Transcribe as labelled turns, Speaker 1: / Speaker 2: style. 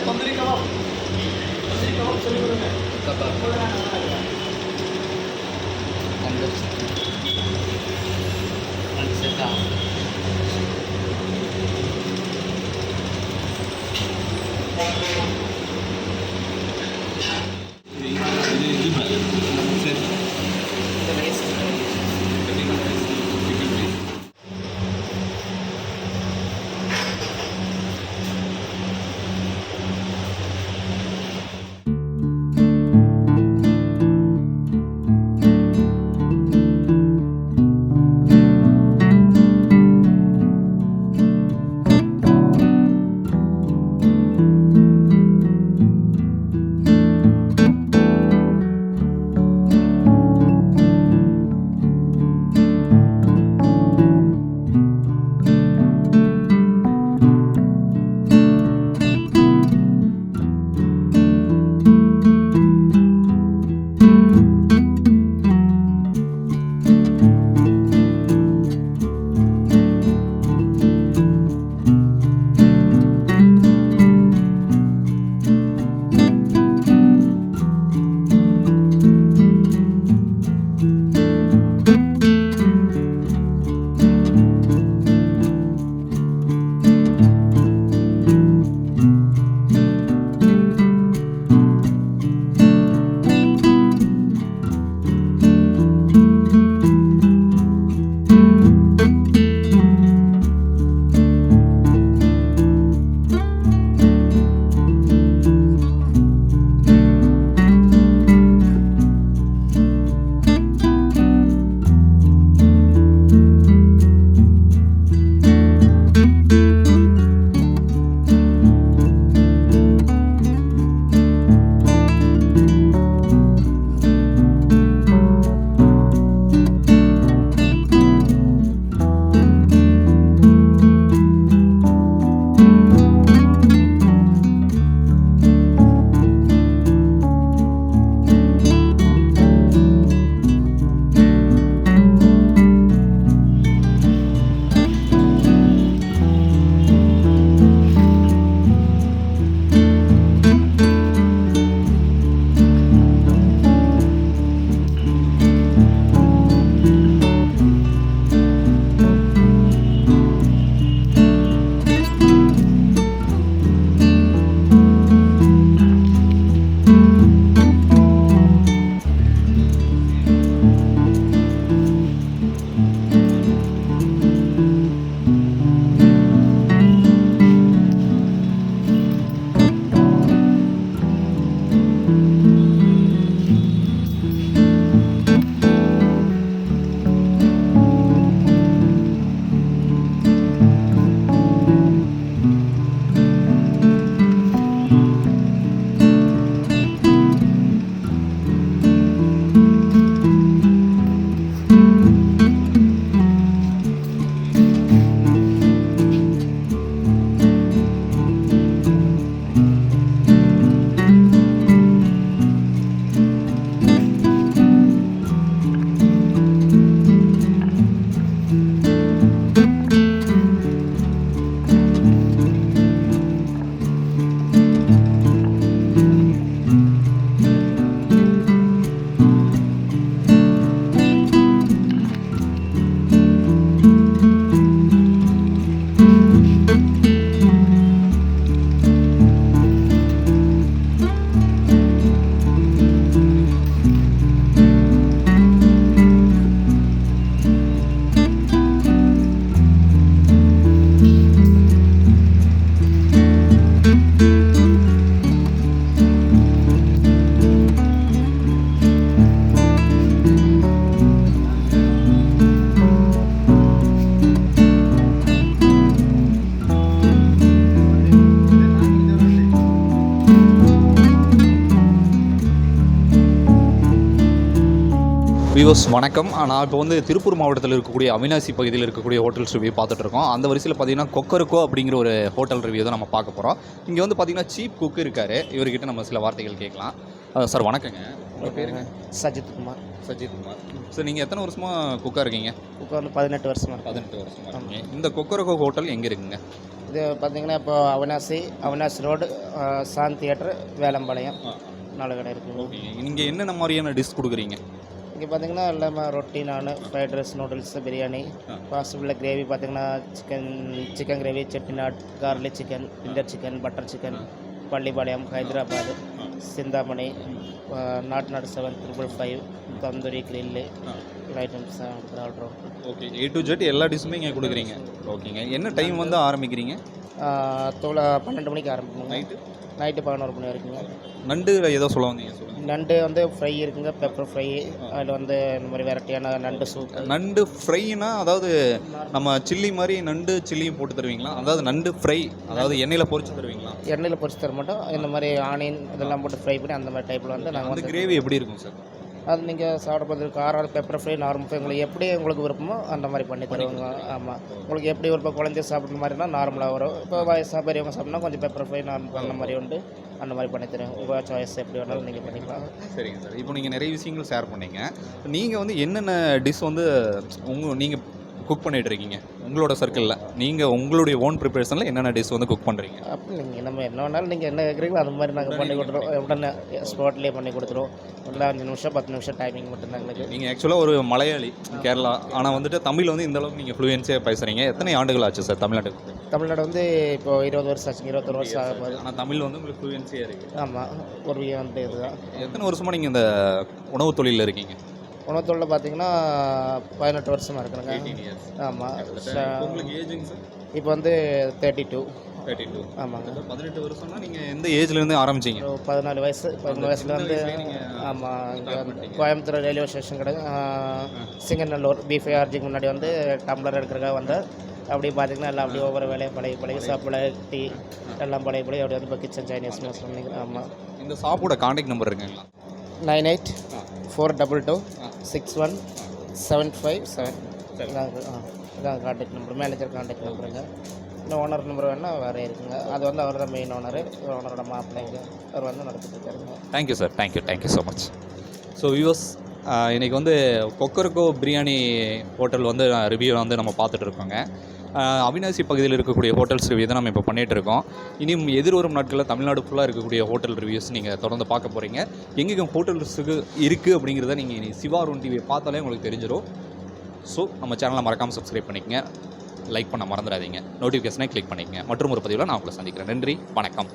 Speaker 1: तंदूरी कबाब viewers வணக்கம். நான் இப்போ வந்து திருப்பூர் மாவட்டத்தில் இருக்கக்கூடிய அவினாசி பகுதியில் இருக்கக்கூடிய ஹோட்டல்ஸ் ரிவ்யூ பார்த்துட்டு இருக்கோம். அந்த வரிசையில் பார்த்தீங்கன்னா கொக்கரக்கோ அப்படிங்கிற ஒரு ஹோட்டல் ரிவ்யூ தான் நம்ம பார்க்க போகிறோம். இங்கே வந்து பார்த்தீங்கன்னா சீப் குக் இருக்கார். இவர்கிட்ட நம்ம சில வார்த்தைகள் கேட்கலாம். சார் வணக்கங்க. உங்கள் பேருங்க?
Speaker 2: சஜித் குமார்.
Speaker 1: சஜித் குமார். சார் நீங்கள் எத்தனை வருஷமாக குக்காக இருக்கீங்க?
Speaker 2: குக்கா வந்து 18 வருஷமாக.
Speaker 1: 18 வருஷமாக இருக்கீங்க. இந்த கொக்கரக்கோ ஹோட்டல் எங்கே இருக்குங்க?
Speaker 2: இது பார்த்தீங்கன்னா இப்போ அவினாசி ரோடு, சாந்த் தியேட்டர், வேலம்பாளையம் 4 கடை இருக்குது.
Speaker 1: ஓகே. இங்கே என்னென்ன மாதிரியான டிஷ் கொடுக்குறீங்க?
Speaker 2: இங்கே பார்த்தீங்கன்னா எல்லாமே ரொட்டி, naan, fried rice, noodles, biryani, பாசிபிளில் கிரேவி பார்த்தீங்கன்னா chicken gravy, Chettinad, garlic chicken, பிண்டர் chicken, butter chicken, Pallipalayam, Hyderabad, Chintamani, நாட் 755, tandoori, grill items order.
Speaker 1: Okay. A to Z எல்லா டிஷ்ஷுமே இங்கே கொடுக்குறீங்க. ஓகேங்க. என்ன டைம் வந்து ஆரம்பிக்கிறீங்க?
Speaker 2: 12 மணிக்கு ஆரம்பிக்குங்க. நைட்டு 11 மணி வரைக்குங்க.
Speaker 1: நண்டு ஏதோ சொல்ல வந்தீங்க, சொல்லுங்கள்.
Speaker 2: நண்டு வந்து ஃப்ரை இருக்குங்க, பெப்பர் ஃப்ரை. அதில் வந்து இந்த மாதிரி வெரைட்டியான நண்டு சூப்.
Speaker 1: நண்டு ஃப்ரைனா அதாவது நம்ம சில்லி மாதிரி நண்டு சில்லியும் போட்டு தருவீங்களா? அதாவது நண்டு ஃப்ரை, அதாவது எண்ணெயில் பொரிச்சு தருவீங்களா?
Speaker 2: எண்ணெயில் பொரிச்சு தர மாட்டோம். இந்த மாதிரி ஆனியன் இதெல்லாம் போட்டு ஃப்ரை பண்ணி அந்த மாதிரி டைப்பில் வந்து நாங்கள் வந்து.
Speaker 1: கிரேவி எப்படி இருக்கும் சார்?
Speaker 2: அது நீங்கள் சாப்பிட காரம், பெப்பர் ஃப்ரை, நார்மல் ஃப்ரை உங்களுக்கு எப்படி உங்களுக்கு விருப்பமோ அந்த மாதிரி பண்ணி தருவாங்க. ஆமாம், உங்களுக்கு எப்படி விருப்பம், குழந்தை சாப்பிட்ற மாதிரினா நார்மலாக வரும். இப்போ வயசாக பெரியவங்க சாப்பிட்னா கொஞ்சம் பெப்பர் ஃப்ரை நார்மல் அந்த மாதிரி உண்டு. அந்த மாதிரி பண்ணி தருவோம். உங்கள் சாய்ஸ் எப்படி வேணாலும் நீங்கள் பண்ணிக்கலாம்.
Speaker 1: சரிங்க சார். இப்போ நீங்கள் நிறைய விஷயங்கள் ஷேர் பண்ணீங்க. நீங்கள் வந்து என்னென்ன டிஷ் வந்து நீங்கள் குக் பண்ணிகிட்டு இருக்கீங்க உங்களோட சர்க்கிளில்? நீங்கள் உங்களுடைய ஓன் ப்ரிப்பரேஷனில் என்னென்ன டிஷ் வந்து குக் பண்ணுறீங்க?
Speaker 2: அப்படி நீங்கள் நம்ம என்ன வேணாலும் நீங்கள் என்ன கேட்குறீங்களோ அந்த மாதிரி நாங்கள் பண்ணி கொடுத்துருவோம். உடனே ஸ்பாட்லேயே பண்ணி கொடுத்துருவோம். இல்லை 5 நிமிஷம் 10 நிமிஷம் டைமிங் மட்டும்தான் எங்களுக்கு.
Speaker 1: நீங்கள் ஆக்சுவலாக ஒரு மலையாளி, கேரளா, ஆனால் வந்துட்டு தமிழ் வந்து இந்த அளவுக்கு நீங்கள் ஃப்ளூயன்ஸியாக பேசுகிறீங்க. எத்தனை ஆண்டுகள் ஆச்சு சார் தமிழ்நாட்டுக்கு?
Speaker 2: தமிழ்நாடு வந்து இப்போ 20 வருஷம் ஆச்சு, 21 வருஷம் ஆக போகுது.
Speaker 1: ஆனால் தமிழ் வந்து உங்களுக்கு ஃப்ளூயன்ஸியாக இருக்குது.
Speaker 2: ஆமாம், ஒரு வந்து இதுதான்.
Speaker 1: எத்தனை வருஷமாக நீங்கள் இந்த உணவு தொழிலில் இருக்கீங்க?
Speaker 2: உணவு தொழில் பார்த்தீங்கன்னா 18 வருஷமாக இருக்கணுங்க. ஆமாம்.
Speaker 1: உங்களுக்கு ஏஜுங்க சார்?
Speaker 2: இப்போ வந்து 32. ஆமாங்க.
Speaker 1: 18 வருஷம்னா நீங்கள் எந்த ஏஜ்லேருந்து ஆரம்பிச்சிங்க?
Speaker 2: 14 வயசு. 14 வயசில் வந்து. ஆமாம், இங்கே வந்து கோயம்புத்தூர் ரயில்வே ஸ்டேஷன் கிடையாது, சிங்கநல்லூர் B5RGக்கு முன்னாடி வந்து டம்ளர் எடுக்கிறக்காக வந்தால் அப்படி பார்த்தீங்கன்னா எல்லாம் அப்படியே ஒவ்வொரு வேலையும் பழைய சாப்பிட டீ எல்லாம் பழைய அப்படி வந்து இப்போ கிச்சன் சைனீஸ் சொன்னீங்க. ஆமாம்.
Speaker 1: இந்த ஷாப்போட கான்டாக்ட் நம்பர் இருக்குங்களா?
Speaker 2: 98-422-61757. இதான் கான்டாக்ட் நம்பர், மேனேஜர் கான்டாக்ட் நம்பருங்க. இன்னும் ஓனர் நம்பர் வேணால் வேறு இருக்குங்க. அது வந்து அவர் தான் மெயின் ஓனரோட மாப்பிள்ளைங்க. அவர் வந்து நடத்திட்டு இருக்காருங்க.
Speaker 1: Thank you sir. Thank you so much. So viewers, இன்றைக்கி வந்து கொக்கரக்கோ பிரியாணி ஹோட்டல் வந்து ரிவ்யூ வந்து நம்ம பார்த்துட்டு இருக்கோங்க. அவினாசி பகுதியில் இருக்கக்கூடிய ஹோட்டல்ஸ் ரிவ்யூ தான் நம்ம இப்போ பண்ணிகிட்டு இருக்கோம். இனியும் எதிர்வரும் நாட்களில் தமிழ்நாடு ஃபுல்லாக இருக்கக்கூடிய ஹோட்டல் ரிவ்யூஸ் நீங்கள் தொடர்ந்து பார்க்க போகிறீங்க. எங்கெங்கே ஹோட்டல்ஸுக்கு இருக்குது அப்படிங்கிறத நீங்கள் சிவா அருண் டிவியை பார்த்தாலே உங்களுக்கு தெரிஞ்சிடும். ஸோ நம்ம சேனலை மறக்காமல் சப்ஸ்கிரைப் பண்ணிக்கங்க, லைக் பண்ண மறந்துடாதீங்க, நோட்டிஃபிகேஷனை கிளிக் பண்ணிக்கங்க. மற்றும் ஒரு பதிவில் நான் உங்களை சந்திக்கிறேன். நன்றி, வணக்கம்.